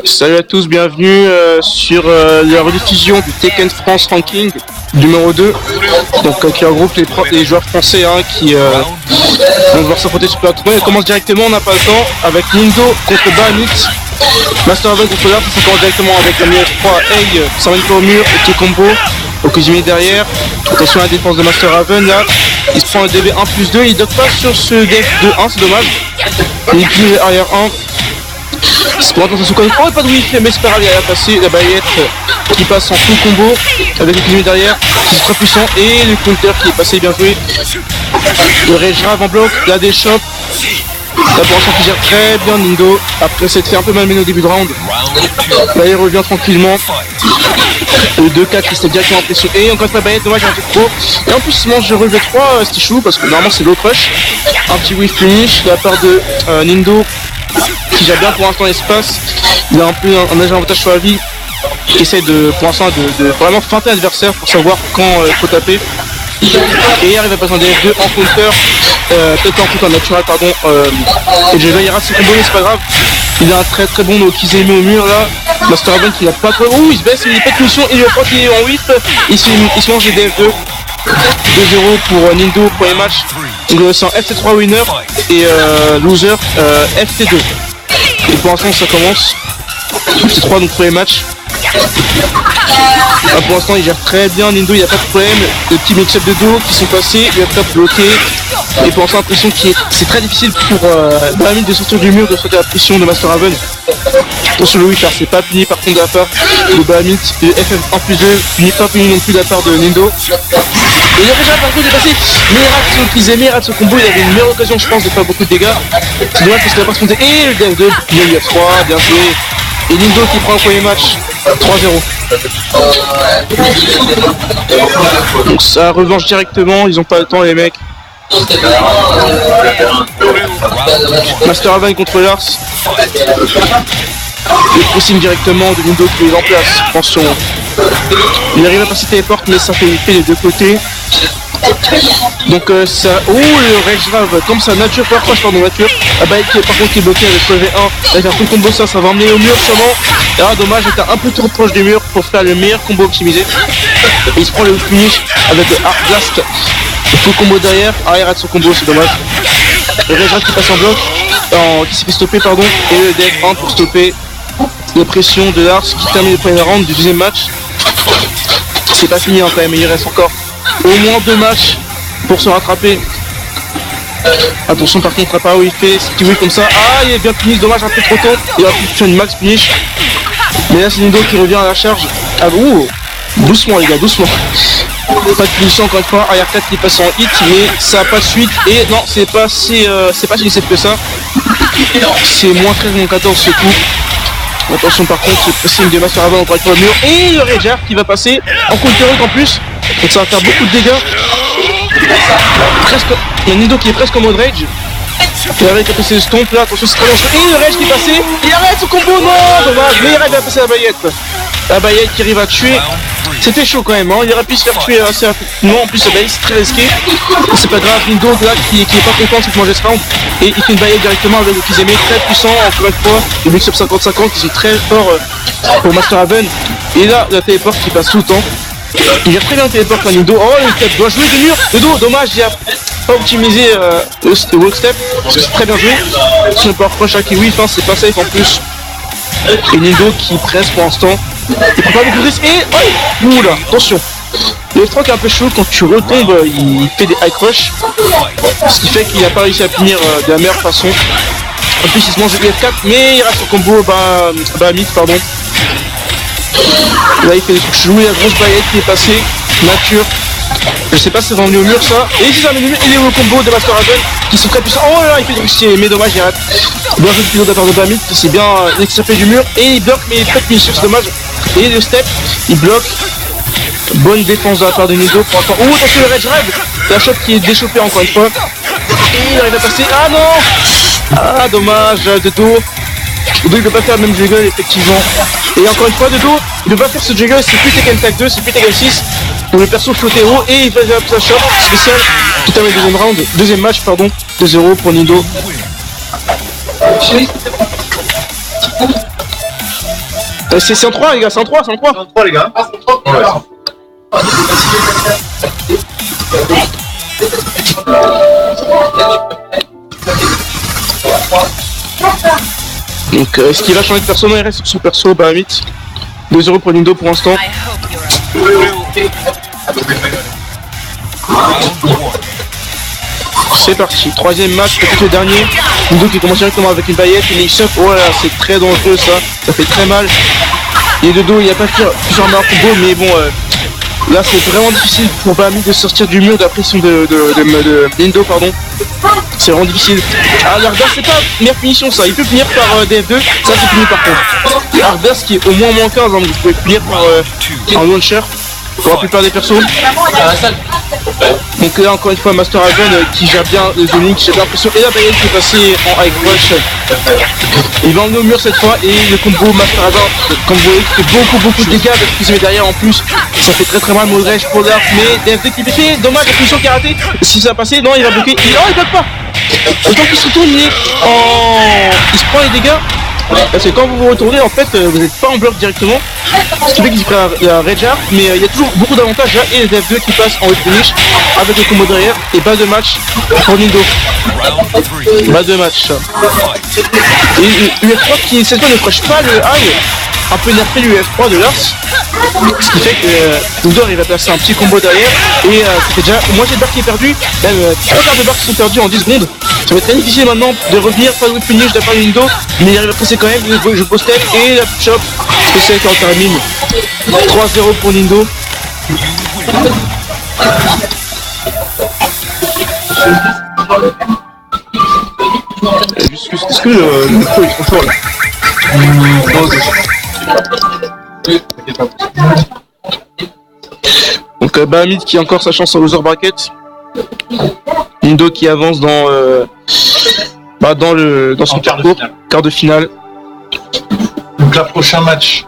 Salut à tous, bienvenue sur la rediffusion du Tekken France Ranking numéro 2. Donc qui regroupe les joueurs français qui vont devoir s'affronter sur le tournoi. On commence directement, on n'a pas le temps, avec Nindo contre Bahamut, Master Raven contre Lars. Ça commence directement avec la numéro 3, Hey, ça va au mur, et combo. Donc il met derrière, attention à la défense de Master Raven là, il se prend le DB 1+2, il dock pas sur ce DF 2-1, c'est dommage. Il plie arrière 1. C'est pour attention quand même. Oh, pas de wifi, mais c'est pas grave, il a passé la baguette qui passe en full combo avec le cuisinier derrière, qui est très puissant, et le counter qui est passé, bien joué. Le rage grave en bloc, la déchoppe. La position qui gère très bien Nindo. Après s'être fait un peu malmené au début de round. Là il revient tranquillement. Le 2-4 qui s'est directement en pression. Et encore une fois baguette, dommage, il a un peu trop. Et en plus il mange le relevé 3 c'était chou parce que normalement c'est low crush. Un petit whiff finish de la part de Nindo qui gère bien pour l'instant l'espace. Il a un peu un léger avantage sur la vie. Qui essaie pour l'instant de vraiment feinter l'adversaire pour savoir quand il faut taper. Et il arrive à passer en DF2 en counter, peut-être en counter naturel, pardon. Et je vais y rater ce combo, mais c'est pas grave. Il a un très très bon Okizeme au mur là. Master Raven qui n'a pas trop. Ouh, il se baisse, il pète une mission, il le prend, il est en whiff. Il se mange les DF2. 2-0 pour Nindo, premier match. Donc c'est en FT3 winner et loser FT2. Et pour l'instant ça commence. FT3 donc premier match. Pour l'instant il gère très bien Nindo, il n'y a pas de problème. Les petits mix-up de dos qui sont passés, il va faire bloquer. Et pour l'instant l'impression que c'est très difficile pour Bahamut de sortir du mur, de sortir la pression de Master Raven. Attention le car c'est pas puni par contre de la part de Bahamut. Le FF1+2 pas puni non plus de la part de Nindo. Et il a déjà par contre dépassé, mais il rate son combo, il avait une meilleure occasion je pense de faire beaucoup de dégâts. C'est dommage parce qu'il a pas se monter. Et le DF2, il y a eu F3, bien joué. Et Nindo qui prend le premier match, 3-0. Donc ça revanche directement, ils ont pas le temps les mecs. Master Raven contre Lars. Le pressing directement de Nindo qui est en place, attention. Il arrive à passer téléport mais ça fait effet des deux côtés. Donc ça. Oh le rage grave comme ça nature par crush pardon nature. Ah bah qui par contre qui est bloqué avec le V1. Avec un full combo ça va emmener au mur sûrement. Ah dommage, il était un peu trop proche du mur pour faire le meilleur combo optimisé. Et il se prend le finish avec le Hard Blast. Le full combo derrière, arrière à son combo, c'est dommage. Le rage grave qui passe en bloc, qui s'est fait stopper pardon. Et le DF1 pour stopper la pression de Lars qui termine le premier round du deuxième match. C'est pas fini quand même, il reste encore au moins 2 matchs pour se rattraper. Attention par contre à pas où il fait ce petit whiff comme ça. Ah il est bien fini, dommage un peu trop tôt. Il aurait pu faire une max finish. Mais là c'est Nindo qui revient à la charge. Ah ouh, doucement les gars, doucement. Pas de punition encore une fois, arrière 4 qui passe en hit mais ça a pas de suite. Et non c'est pas si safe que ça. C'est moins 13 moins 14 ce coup. Attention par contre, ce pressing de Master Raven encore le mur. Et le Rager qui va passer en counter en plus. Donc ça va faire beaucoup de dégâts. Presque. Il y a Nindo qui est presque en mode rage. Il arrive à passer le stomp là, attention c'est très dangereux. Et le rage qui est passé. Il arrête son combo, non dommage. Mais il arrive à passer la baguette. La baguette qui arrive à tuer. C'était chaud quand même, hein. Il aurait pu se faire tuer assez rapidement. En plus la baguette c'est très risqué. C'est pas grave, Nindo là qui est pas content de se manger ce round. Et il fait une baguette directement avec le Kizeme très puissant encore une fois. Le mix-up 50-50 qui sont très fort pour Master Raven. Et là la téléport qui passe tout le temps. Il a très bien le téléport à Nindo. Oh le step doit jouer de mur. Le dos, dommage, il a pas optimisé le walk step. Parce que c'est très bien joué. Si on peut reprocher qui whiff, c'est pas safe en plus. Et Nindo qui presse pour l'instant. Il prend pas beaucoup de risques. Et oh oula, attention. Le F3 qui est un peu chaud, quand tu retombes, il fait des high crush. Ce qui fait qu'il n'a pas réussi à finir de la meilleure façon. En plus il se mange le F4, mais il reste au combo Bahamut, pardon. Là il fait des trucs chelous, il y a la grosse baguette qui est passée, nature. Je sais pas si c'est revenu au mur ça. Et ici ça il est au combo de Master Raven qui sont très puissants. Oh là là il fait des trucs, mais dommage il rate. Bien joué le pilote de la part de Bahamut qui s'est bien échappé du mur. Et il bloque mais il fait mission, c'est dommage. Et le step, il bloque. Bonne défense de la part de Nindo pour l'instant. Oh attention le rage rêve. La shot qui est déchauffée encore une fois. Et il arrive à passer. Ah non. Ah dommage de dos. Le dos il peut pas faire le même juggle effectivement. Et encore une fois de dos, il ne peut pas faire ce juggle, c'est plus Tekken Tag 2, c'est plus Tekken 6. Donc le perso flottait haut et il fait sa shot spéciale qui termine le deuxième round, deuxième match pardon, 2-0 pour Nindo. C'est en 3 les gars, c'est en 3, c'est en 3. C'est en 3 les gars. Ah, c'est en 3. Ouais. Donc est-ce qu'il va changer de perso? Non, il reste sur son perso, Bahamut. 2-0 pour Nindo pour l'instant. C'est parti, troisième match, peut-être le dernier. Nindo qui commence directement avec une baguette, une mix-up. Oh là là, c'est très dangereux ça fait très mal. Il est de dos, il n'y a pas plusieurs marques combo, mais bon, là c'est vraiment difficile pour Bahamut de sortir du mur de la pression de Nindo, pardon. C'est vraiment difficile. Ah, l'Arbers, c'est pas meilleure punition ça, il peut finir par DF2, ça c'est fini par contre. L'Arbers qui est au moins moins 15, hein, vous pouvez finir par un launcher, pour la plupart des persos. Donc là encore une fois Master Dragon qui gère bien le Link, j'ai l'impression, et la Bayenne qui est passée en high rush. Il va emmener au mur cette fois et le combo Master Dragon, comme vous voyez, fait beaucoup de dégâts avec ce qui se met derrière en plus. Ça fait très mal Modrech pour Dark, mais DF2 qui fait dommage la punition qui a raté. Si ça a passé, non il va bloquer, il bloque pas. Autant qu'il se retourne, il se prend les dégâts. Parce que quand vous vous retournez, en fait, vous n'êtes pas en bloc directement. Ce qui fait qu'il y a un Redjar, mais il y a toujours beaucoup d'avantages là. Et les F2 qui passent en web finish avec le combo derrière. Et bas de match pour Nindo. Bas de match. Et UF3 qui cette fois ne crush pas le high. Un peu nerfé l'UF3 de Lars. Ce qui fait que Nindo il va placer un petit combo derrière. Et ça fait déjà moitié de barre qui est perdue. Même 3 quarts de barre qui sont perdus en 10 secondes. Ça va être très difficile maintenant de revenir, pas de web finish de la part de Nindo. Mais il arrive à presser quand même, je poste et la push-up spéciale qui en termine. 3-0 pour Nindo. Est-ce que le micro est trop fort là? Donc Bahamut qui a encore sa chance en loser bracket. Nindo qui avance dans son parcours, quart de finale. Donc là, prochain match.